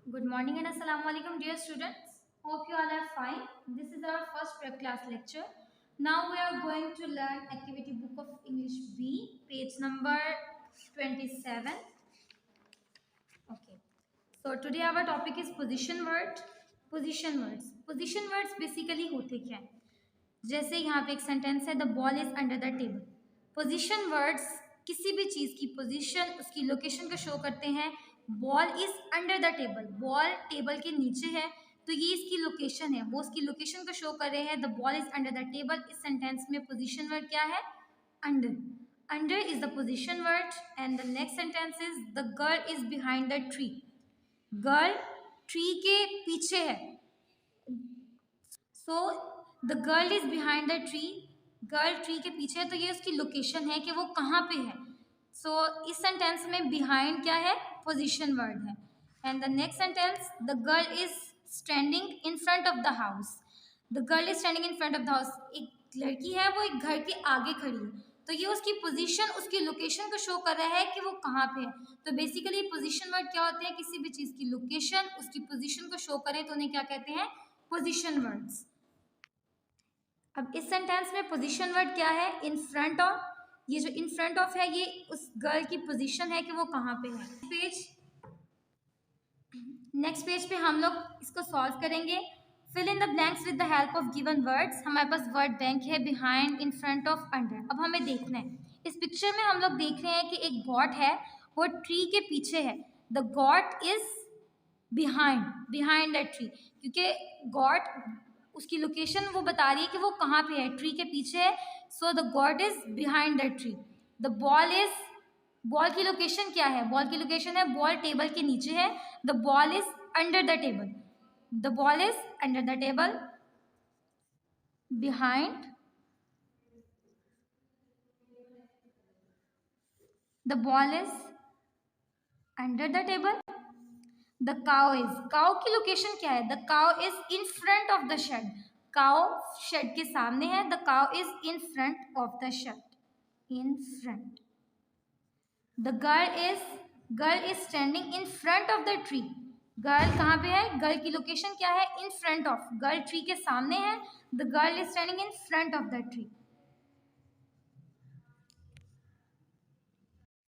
Good morning and assalamu alaikum, dear students. Hope you all are fine. This is our first prep class lecture. Now we are going to learn activity book of English B, page number 27. Okay. So today our topic is position word. Position words. Position words basically होते क्या है? जैसे यहाँ पे एक sentence है, the ball is under the table. Position words किसी भी चीज की पोजीशन, उसकी लोकेशन को शो करते हैं. Ball is under the table, ball table के नीचे है, तो ये इसकी लोकेशन है, वो उसकी लोकेशन को शो कर रहे हैं. The ball is under the table. इस सेंटेंस में पोजीशन वर्ड क्या है? Under. Under is the position word. And the next sentence is the girl is behind the tree. Girl tree के पीछे है. So the girl is behind the tree. Girl tree के पीछे है, तो ये उसकी लोकेशन है कि वो कहाँ पे है. सो इस सेंटेंस में बिहाइंड क्या है? पोजीशन वर्ड है. And the next sentence, the girl is standing in front of the house. The girl is standing in front of the house. एक लड़की है, वो एक घर के आगे खड़ी है, तो ये उसकी पोजीशन, उसकी लोकेशन को शो कर रहा है कि वो कहाँ पे है. तो बेसिकली पोजीशन वर्ड क्या होते हैं? किसी भी चीज़ की लोकेशन, उसकी पोजीशन को शो करें तो उन्हें क्या कहते हैं? Position words. अब इस सेंटेंस में पोजीशन वर्ड क्या है? In front of. ये जो इन फ्रंट ऑफ है, ये उस गर्ल की पोजीशन है कि वो कहाँ पे है. नेक्स्ट पेज पे हम लोग इसको सॉल्व करेंगे. Fill in the blanks with the help of given words. हमारे पास वर्ड बैंक है, behind, in front of, under. अब हमें देखना है, इस पिक्चर में हम लोग देख रहे हैं कि एक गॉट है, वो ट्री के पीछे है. The got is behind, behind the tree, क्योंकि गॉट, उसकी लोकेशन वो बता रही है कि वो कहाँ पे है, ट्री के पीछे है. So the God is behind the tree. The ball is, ball की लोकेशन क्या है? बॉल की लोकेशन है, बॉल टेबल के नीचे है. The ball is under the table. The ball is under the table, behind. The ball is under the table. The cow is, cow की location क्या है? The cow is in front of the shed. Cow shed के सामने है. The cow is in front of the shed, in front. The girl is standing in front of the tree. Girl कहाँ पे है? Girl की location क्या है? In front of. Girl tree के सामने है. The girl is standing in front of the tree.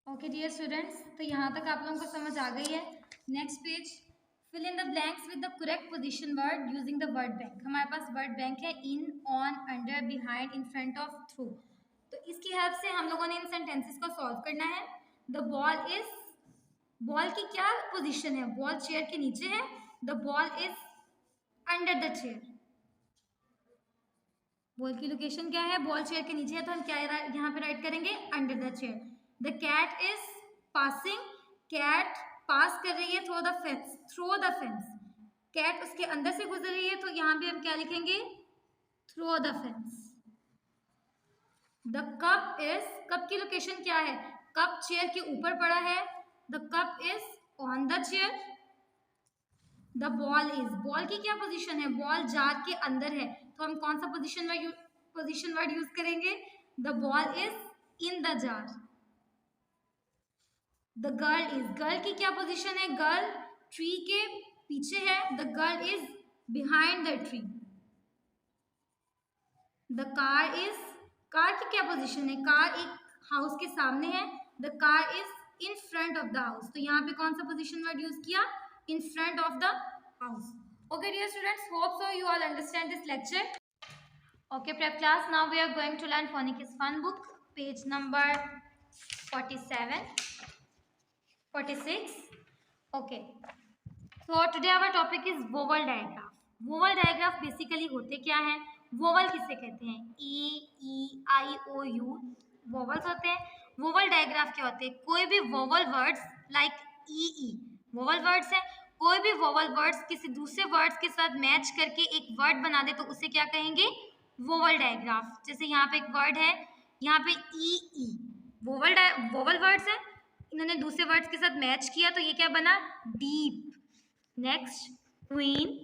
Okay dear students, तो यहाँ तक आप लोगों को समझ आ गई है. Next page, fill in the blanks with the correct position word using the word bank. हमारे पास वर्ड बैंक है, in, on, under, behind, in front of, through. तो इसकी हेल्प से हम लोगों ने इन सेंटेंसेस को सॉल्व करना है. द बॉल इज, बॉल की क्या पोजीशन है? बॉल चेयर के नीचे है. The ball is under the chair. Ball की लोकेशन क्या है? बॉल चेयर के नीचे है, तो हम क्या यहाँ पे राइट करेंगे? Under the chair. The cat is passing. Cat पास कर रही है through the fence, through the fence. Cat उसके अंदर से गुजर रही है, तो यहाँ पे हम क्या लिखेंगे? Through the fence. The cup is, cup की लोकेशन क्या है? कप चेयर के ऊपर पड़ा है. The cup is on the chair. The ball is, ball की क्या पोजीशन है? बॉल जार के अंदर है, तो हम कौन सा पोजीशन वर्ड यूज करेंगे? The ball is in the jar. The girl is, girl की क्या पोजीशन है? गर्ल ट्री के पीछे है. The girl is behind the tree. The car is, car की क्या पोजीशन है? कार एक हाउस के सामने है. The car is in front of the house. तो यहाँ पे कौन सा पोजीशन वर्ड यूज किया? इन front of the house. Okay dear students, hope so you all understand this lecture. Okay prep class, now we are going to learn Phonics Fun book, page number 47, 46. Okay, so today our topic is vowel diagraph. Vowel diagraph basically होते क्या हैं? vowel किसे कहते हैं? E, E, I, O, U vowels होते हैं. vowel diagraph क्या होते हैं? कोई भी vowel words like E, E vowel words हैं. कोई भी वोवल वर्ड्स किसी दूसरे वर्ड्स के साथ मैच करके एक वर्ड बना दे, तो उसे क्या कहेंगे? Vowel digraph. जैसे यहाँ पे एक वर्ड है, यहाँ पे ई ई, वोवल वर्ड्स है, इन्होंने दूसरे वर्ड्स के साथ मैच किया, तो ये क्या बना? Deep. Next queen,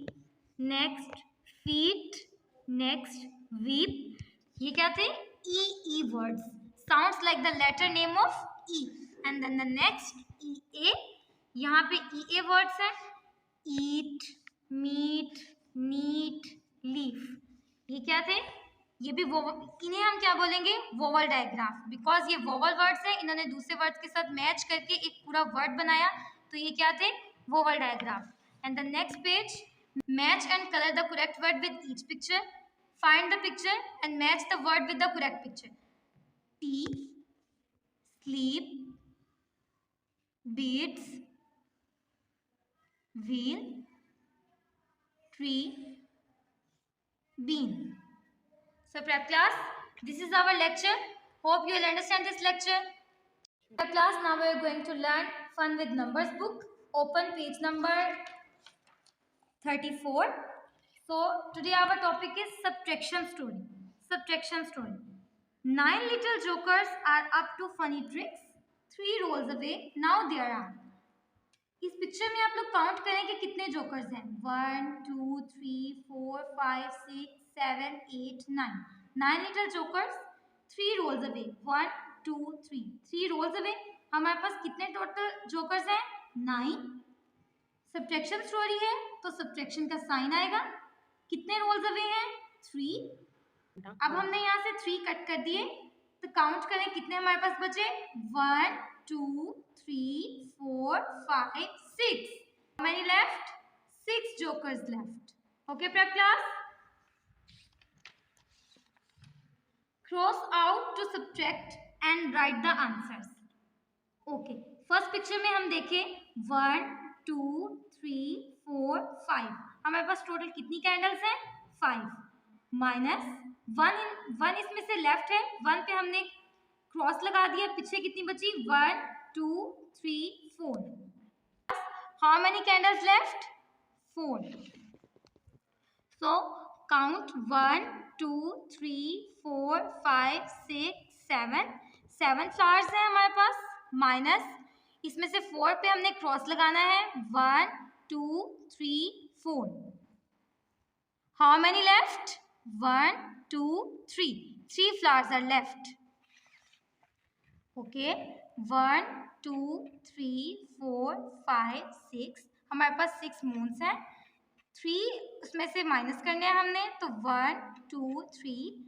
next feet, next weep. ये क्या थे? E E words, sounds like the letter name of E. And then the next E A. यहाँ पे ई ए वर्ड्स है. ईट, मीट, नीट, लीफ, ये क्या थे? ये भी इन्हें हम क्या बोलेंगे? वोवल डायग्राफ, बिकॉज ये वोवल वर्ड्स है, इन्होंने दूसरे वर्ड्स के साथ मैच करके एक पूरा वर्ड बनाया, तो ये क्या थे? Vowel digraph. And the next page, match and colour the correct word with each picture. Find the picture and match the word with the correct picture. Tea, sleep, beads, wheel, tree, bean. So prep class, this is our lecture. Hope you will understand this lecture. Prep class, now we are going to learn Fun with Numbers book. Open page number 34. So today our topic is subtraction story. Subtraction story. 9 little jokers are up to funny tricks. 3 rolls away. Now there are. इस picture में आप लोग count करें कि कितने jokers हैं. 1 2 3 4 5 6 7 8 9. 9 little jokers. 3 rolls away. 1 2 3. 3 rolls away. हमारे पास कितने टोटल जोकर्स हैं? 9. सब्ट्रैक्शन स्टोरी है तो सब्ट्रैक्शन का साइन आएगा. कितने रोल्स अवे हैं? 3. अब हमने यहाँ से 3 कट कर दिए, तो काउंट करें कितने हमारे पास बचे? 1 2 3 4 5 6. Many left? 6 jokers left. Okay, prep class? Cross out to subtract and write the answers. Okay, first picture में हम देखें 1 2 3 4 5. हमारे पास टोटल कितनी कैंडल्स हैं? 5. माइनस 1 इसमें से लेफ्ट है, 1 पे हमने क्रॉस लगा दिया. पीछे कितनी बची? 1 2 3 4. How many candles left? 4. So count 1 2 3 4 5 6 7. 7 flowers हैं हमारे पास. माइनस इसमें से 4 पे हमने क्रॉस लगाना है. 1 2 3 4. How many left? 1 2 3. 3 flowers are left. Okay, 1 2 3 4 5 6. हमारे पास 6 मून्स हैं. 3 उसमें से माइनस करने हैं हमने, तो 1 2 3.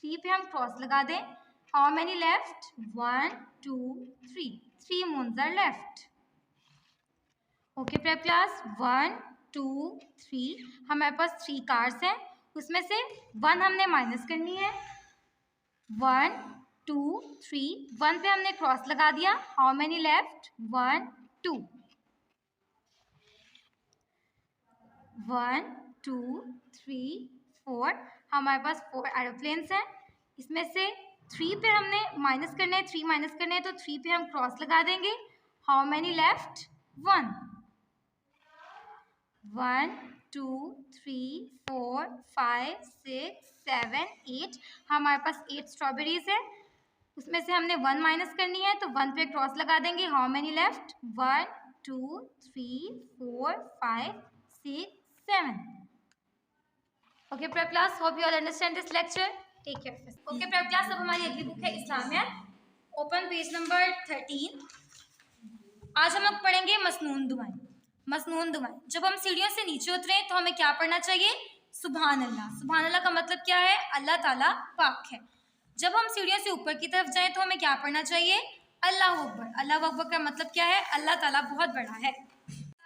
3 पे हम क्रॉस लगा दें. How many left? 1 2 3. 3 moons are left. Okay, prep class. 1 2 3. हमारे पास 3 कार्ड्स हैं, उसमें से 1 हमने माइनस करनी है. 1 2 3. 1 पे हमने क्रॉस लगा दिया. How many left? 1 2. 1 2 3 4. हमारे पास 4 एरोप्लेन्स हैं. इसमें से 3 पे हमने माइनस करना है. 3 माइनस करना है, तो 3 पे हम क्रॉस लगा देंगे. How many left? 1 1 2 3 4 5 6 7 8. हमारे पास 8 स्ट्रॉबेरीज है. उसमें से हमने 1 माइनस करनी है, तो 1 पे क्रॉस लगा देंगे. How many left? 1 2 3 4 5 6 7. Okay prep class, hope you all understand this lecture. Take care. Okay prep class, अब हमारी अगली बुक है इस्लामियत. Open page number 13. आज हम लोग पढ़ेंगे मसनून दुआएं. मसनून दुआएं. जब हम सीढ़ियों से नीचे उतरे तो हमें क्या पढ़ना चाहिए? सुभान अल्लाह. सुभान अल्लाह का मतलब क्या है? अल्लाह ताला पाक है. जब हम सीढ़ियों से ऊपर की तरफ जाएं तो हमें क्या पढ़ना चाहिए? अल्लाह अकबर. अल्लाह अकबर का मतलब क्या है? अल्लाह ताला बहुत बड़ा है.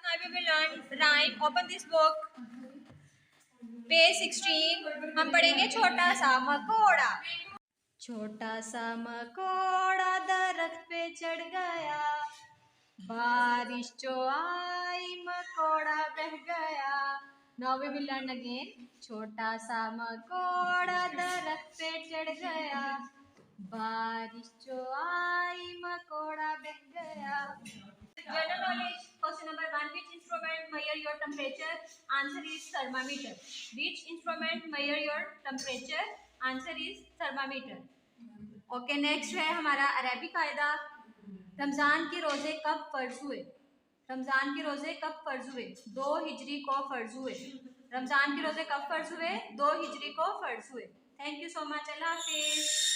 Now we will learn rhyme. Open this book. Page 16. हम पढ़ेंगे छोटा सा मकोड़ा. छोटा सा मकोड़ा दरख्त पे चढ़ गया, बारिश जो आई मकोड़ा बह गया. Now we will learn again. छोटा सा मकोड़ा दरख्त पे चढ़ गया, बारिश जो आई मकोड़ा बह गया. General knowledge. Question number 1. Which instrument measure your temperature? Answer is thermometer. Which instrument measure your temperature? Answer is thermometer. Okay, next है हमारा अरबी कायदा. रमज़ान के रोज़े कब फ़र्ज हुए? रमज़ान के रोज़े कब फ़र्ज हुए? 2 हिजरी को फ़र्ज हुए. रमज़ान के रोज़े कब फ़र्ज हुए? 2 हिजरी को फ़र्ज हुए. Thank you so much. अल्लाह हाफिज़.